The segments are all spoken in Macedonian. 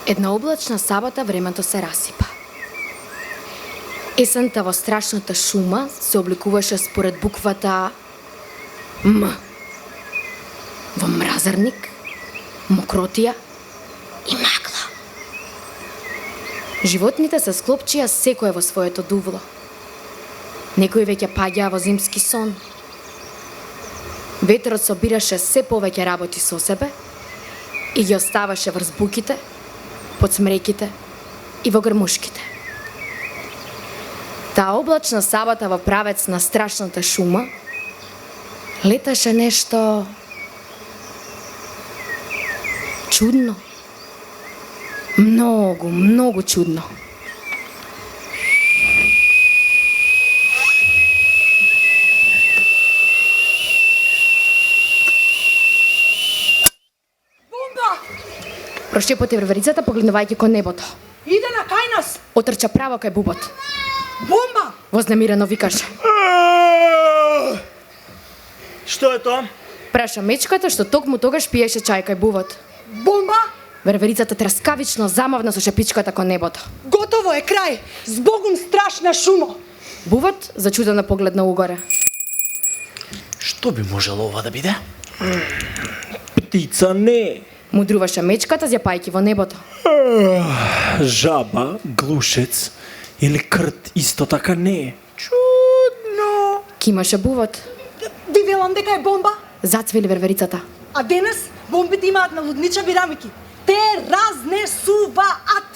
Една облачна сабота времето се расипа. Есента во страшната шума се обликуваше според буквата М. Во мразарник, мокротија и магла. Животните се склопчија секој во своето дувло. Некои веќе паѓаа во зимски сон. Ветрот собираше се повеќе работи со себе и ги оставаше врз буките, под смреките и во грмушките. Таа облачна сабота во правец на страшната шума леташе нешто чудно. Многу, многу чудно. Бомба! Прошепоти врварицата погледнувајќи кон небото. Иде на кај нас! Отрча право кај бубот. Бомба! Вознемирено викаше. Што е тоа? Праша мечката што токму тогаш пиеше чај кај бубот. Бомба! Врварицата трескавично замавна со шепичката кон небото. Готово е крај! Збогум страшна шума! Бубот зачудено погледна угоре. Што би можело ова да биде? Птица не. Мудруваше мечката зјапајќи во небото. Жаба, глушец или крт исто така не. Чудно. Кимаше бубот. Ви велам дека е бомба, Зацвили врварицата. а денес бомбите имаат налудничави рамики. Те разнесуваат.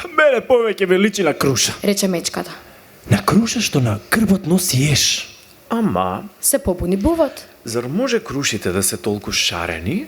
Мене повеќе ме личи на круша. Рече мечката. На круша што на грбот носи еш. Ама, Се побуни бубот. Зар може крушите да се толку шарени,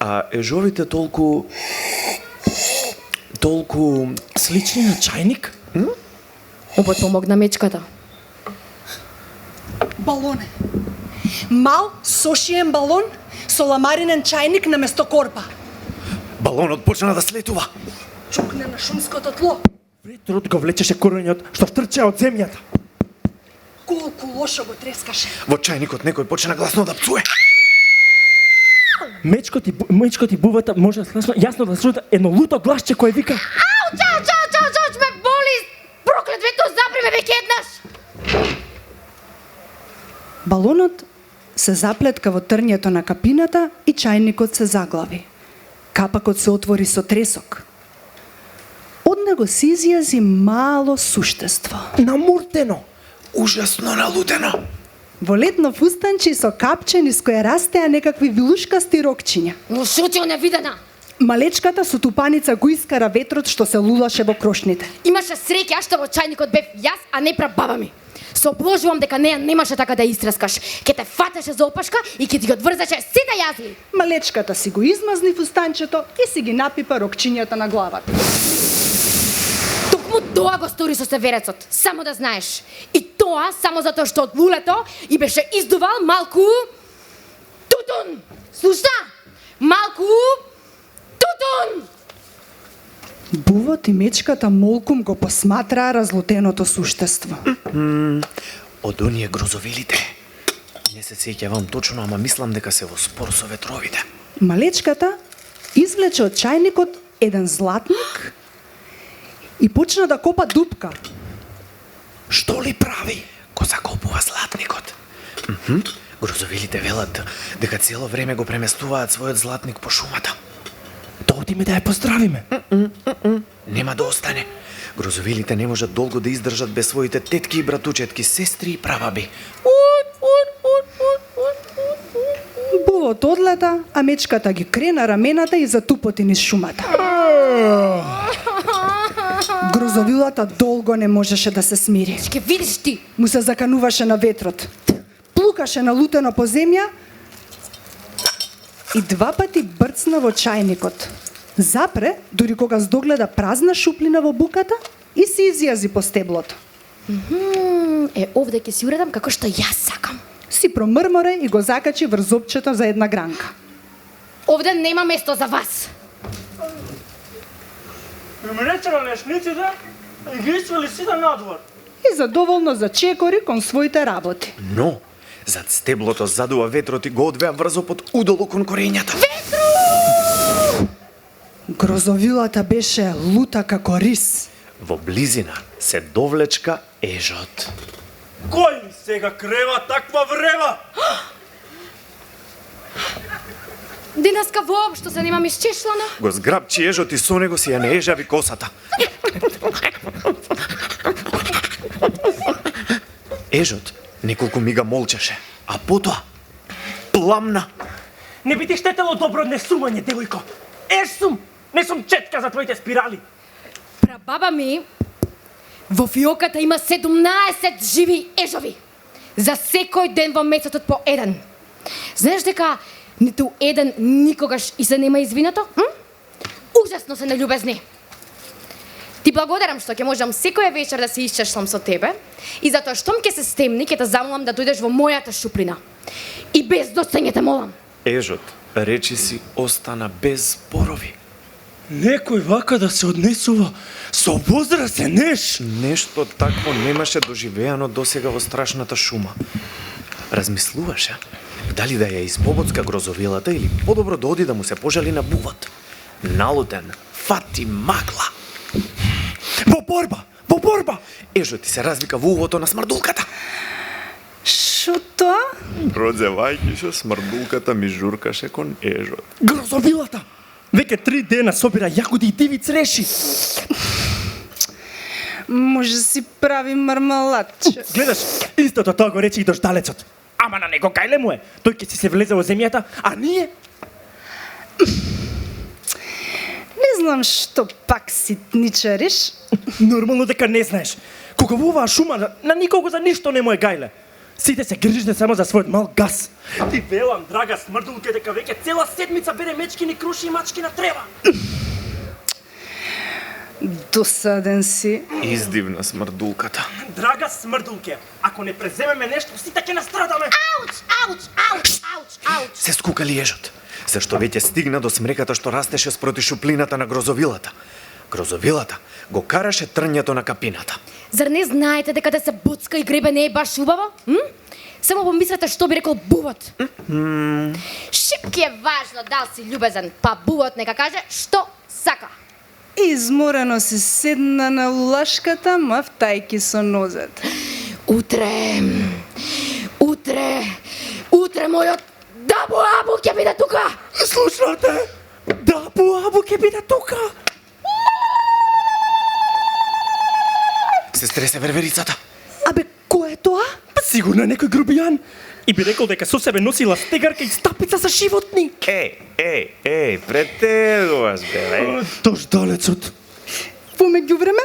а ежовите толку слични на чајник? Бубот помогна мечката. Балоне. Мал сошиен балон со ламаринен чајник наместо корпа. балонот почна да слетува. Чукне на шумското тло. Ветрот го влечеше корењот што втрча од земјата. Колку лошо го трескаше. Во чајникот некој почна гласно да пцуе. Мечкот и бубата може јасно да слушат едно луто гласче кое вика: Ау, чао, ме боли! Проклет вето, запри ме веќе еднаш! Балонот се заплетка во трњето на капината и чајникот се заглави. Капакот се отвори со тресок. Од него се изјази мало суштество. намуртено. Ужасно налутено. Во летно фустанче со капче низ кое растеа некакви вилушкасти рокчиња. Лошутио невидена! Малечката со тупаница го искара ветрот што се лулаше во крошните. Имаше среќа што во чајникот бев јас, а не прабаба ми. Се обложувам дека неја немаше така да истрескаш. Ке те фатеше за опашка и ке ти ги одврзаше сите јазли. Малечката си го измазни фустанчето и си ги напипа рокчињата на главата. Токму тоа го стори со северецот, само да знаеш. И тоа само затоа што од лулето и беше издувал малку тутун. Слушна? Малку тутун. Бувот и мечката молкум го посматраа разлутеното суштество. Од оние грозовилите. Не се сеќавам точно, ама мислам дека се во спор со ветровите. Малечката извлече од чајникот еден златник и почна да копа дупка. Што ли прави? Го закопува златникот. Грозовилите велат дека цело време го преместуваат својот златник по шумата. Да одиме да ја поздравиме. Нема да остане. Грозовилите не можат долго да издржат без своите тетки и братучетки, сестри и прабаби. Бувот одлета, а мечката ги крена рамената и затупоти низ шумата. Грозовилата долго не можеше да се смири. Ќе видиш ти. Му се закануваше на ветрот. Плукаше налутено по земја и два пати брцна во чајникот. Запре, дури кога здогледа празна шуплина во буката и се изјази по стеблото. Овде ќе си уредам како што јас сакам. Си промрморе и го закачи врз зопчето за една гранка. Овде нема место за вас. Преминете на лесниците и ги извели сите надвор. И задоволно зачекори кон своите работи. Но, зад стеблото задува ветрот и го одвеа врзо под удолу кон корењата. Грозовилата беше лута како рис. Во близина се довлечка ежот. Кој ми сега крева таква врева? Денеска воопшто се немам исчешлано. Го зграбчи ежот и со него си ја не ежави косата. Ежот неколку мига молчеше, а потоа пламна. Не би ти штетело добро однесување, девојко. Еш сум, не сум четка за твоите спирали. Прабаба ми во фиоката има 17 живи ежови. За секој ден во месецот по еден. Знаеш дека ниту еден никогаш и се нема извинато? Ужасно се нељубезни. Ти благодарам што ќе можам секоја вечер да се исчешлам со тебе и затоа штом ќе се стемни ќе те замолам да дојдеш во мојата шуприна. И без доцење те молам. Ежот, речи си, остана без зборови. Некој вака да се однесува со возрастен еш. Нешто такво немаше доживеано досега во страшната шума. Размислуваше дали да ја испобоцка грозовилата или подобро да оди да му се пожали на бувот. Налутен, фати магла. Во борба! Ежот ти се развика во ухото на смрдулката. Шо тоа? Продзевајќи се, смрдулката ми журкаше кон ежот. Грозовилата! Веќе 3 дена собира јагоди и диви цреши. Може си прави мармаладче. Гледаш, истото тоа го рече и дождалецот. Ама на него кајле му е? Тој ќе си се влезе во земјата, а ние? Не знам што пак ситничариш. Нормално дека не знаеш. Кога во оваа шума на никого за ништо не му е гајле. Сите се грижне само за својот мал газ. Ти велам, драга смрдулке, дека веќе цела седмица бере мечкини круши и мачки на трева. Досаден си. Издивна смрдулката. Драга смрдулке, ако не преземеме нешто, сите ќе настрадаме. Ауч! Се скукали ежот, зашто веќе стигна до смреката што растеше спроти шуплината на грозовилата. Грозовилата го караше трњето на капината. Зар не знаете дека да се буцка и гребе не е баш убаво? Само помислете што би рекол бувот. Шипки е важно дал си љубезен, па бувот нека каже што сака. Изморено си седна на улашката, мавтајки со нозет. Утре мојот дабу-абу ќе биде тука. Слушнате? Да, Буабу ќе биде тука. Се стресе верверицата. Абе, кој е тоа? Сигурно е некој грубијан. И би рекол дека со себе носила стегарка и стапица за животни. Претегуваш, бе. Дождалецот. Во меѓувреме,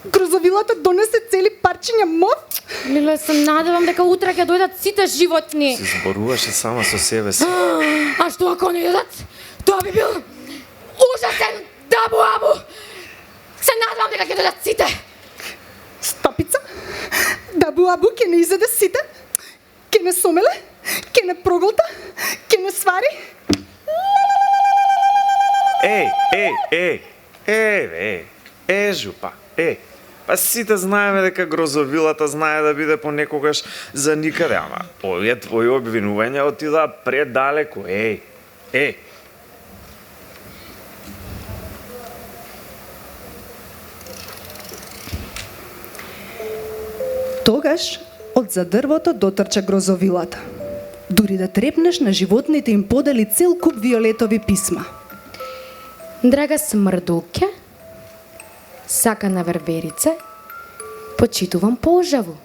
грозовилата донесе цели парчиња мод. Леле, се надевам дека утре ќе дојдат сите животни. Се зборуваше сама со себе си. А што ако не јадат? Тоа би бил ужасен дабу-абу. Се надевам дека ќе дојдат сите. Стапица, дабу-абу ќе не изеде сите, ќе не сомеле, ќе не проголта, ќе не свари. Жупа, Па сите знаеме дека грозовилата знае да биде понекогаш за никаде, ама овие твои обвинувања отидаа предалеку, Тогаш од за дрвото дотрча грозовилата. Дури да трепнеш на животните им подели цел куп виолетови писма. Драга смрдулке, сака на верверице, почитувам пожаву.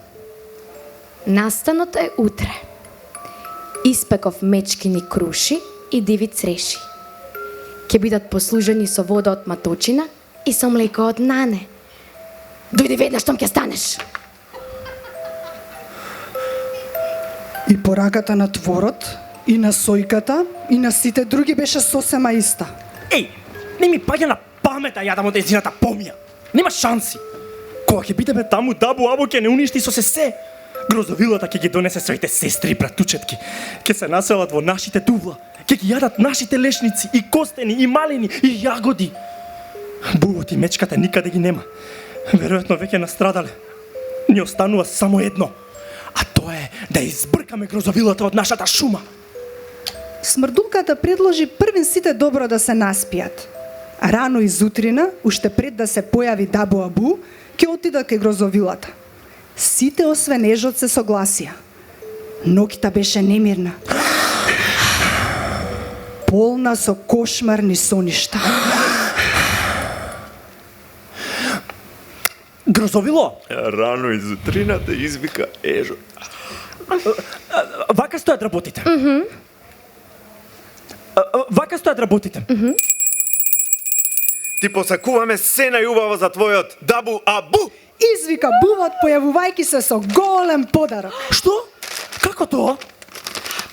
Настанот е утре. Испеков мечкини круши и диви цреши. Ќе бидат послужени со вода од маточина и со млеко од нане. Дојди веднаш штом ќе станеш. И пораката на творот, и на сојката, и на сите други беше сосема иста. Не ми паѓа на памет да јадам од езината помија. Нема шанси. Кога ќе бидеме таму, дабу-абу ќе не уништи со се. Грозовилата ќе ги донесе своите сестри и братучетки. Ќе се населат во нашите дувла. Ќе ги јадат нашите лешници, и костени, и малини, и јагоди. Бувот и мечката никаде ги нема. Веројатно веќе настрадале. Ни останува само едно. А тоа е да избркаме грозовилата од нашата шума. Смрдулката предложи првин сите добро да се наспијат. Рано изутрина, уште пред да се појави Дабу Абу, ќе отидат кај грозовилата. Сите освен ежот се согласија. Ноќта беше немирна. Полна со кошмарни соништа. Грозовило, Рано изутрината извика ежот. вака стојат работите. Вака стојат работите. Ти посакуваме се најубаво за твојот Дабу Абу. Извика бувот, појавувајќи се со голем подарок. Што? Како тоа?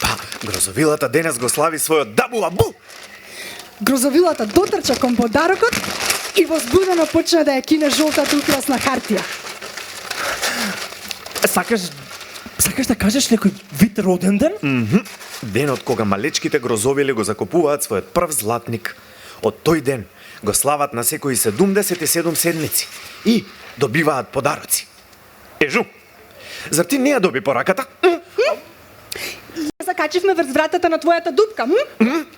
Па, грозовилата денес го слави својот Дабу Абу. Грозовилата дотрча кон подарокот и возбудено почна да ја кине жолтата украсна хартија. Сакаш да кажеш некој вид роден ден? Денот кога малечките грозовили го закупуваат својот прв златник. Од тој ден го слават на секои 77 седмици и добиваат подароци. Ежу, зар ти не ја доби пораката? Ја закачивме врз вратата на твојата дупка.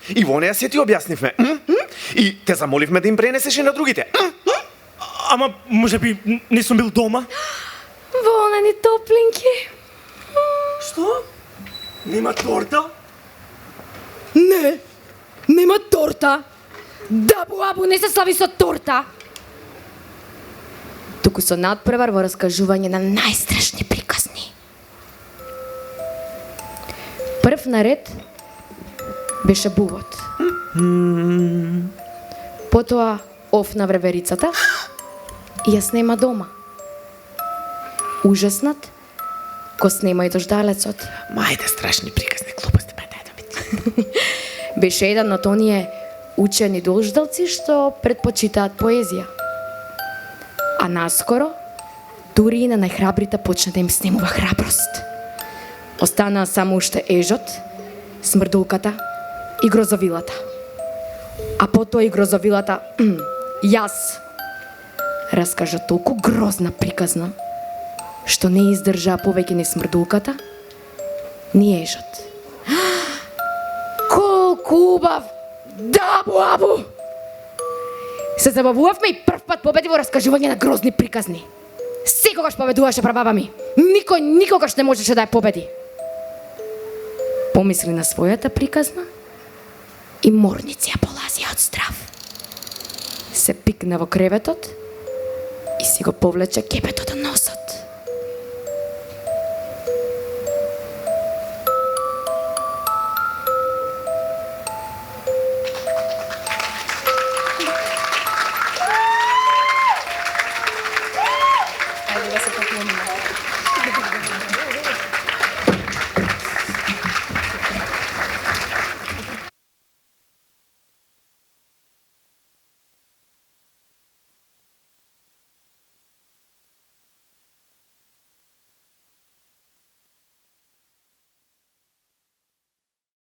И во неја се ти објаснивме. И те замоливме да им пренесеш и на другите. Ама, можеби, не сум бил дома? Волнени топлинки. Што? Нема торта? Не, нема торта. Дабу Абу не се слави со торта. Туку со надпревар во раскажување на најстрашни приказни. Прв наред беше бувот. Потоа офна вреверицата и ја снема дома. Ужаснат го снема и дождалецот. Мајде страшни приказни глупости, па дај да ми. Беше еден од оние учени дождалци што предпочитаат поезија. А наскоро, дури и на најхрабрите почна да им снемува храброст. Останаа само уште ежот, смрдулката и грозовилата. А потоа и грозовилата, јас, раскажа толку грозна приказна, што не издржаа повеќе ни смрдулката, ни ежот. Колку убав! Дабу Абу! Се забавувавме и прв пат победи во раскажување на грозни приказни. Секогаш победуваше прабаба ми. Никој никогаш не можеше да ја победи. Помисли на својата приказна и морници ја полазија од страв. Се пикна во креветот и си го повлече кепето до носот.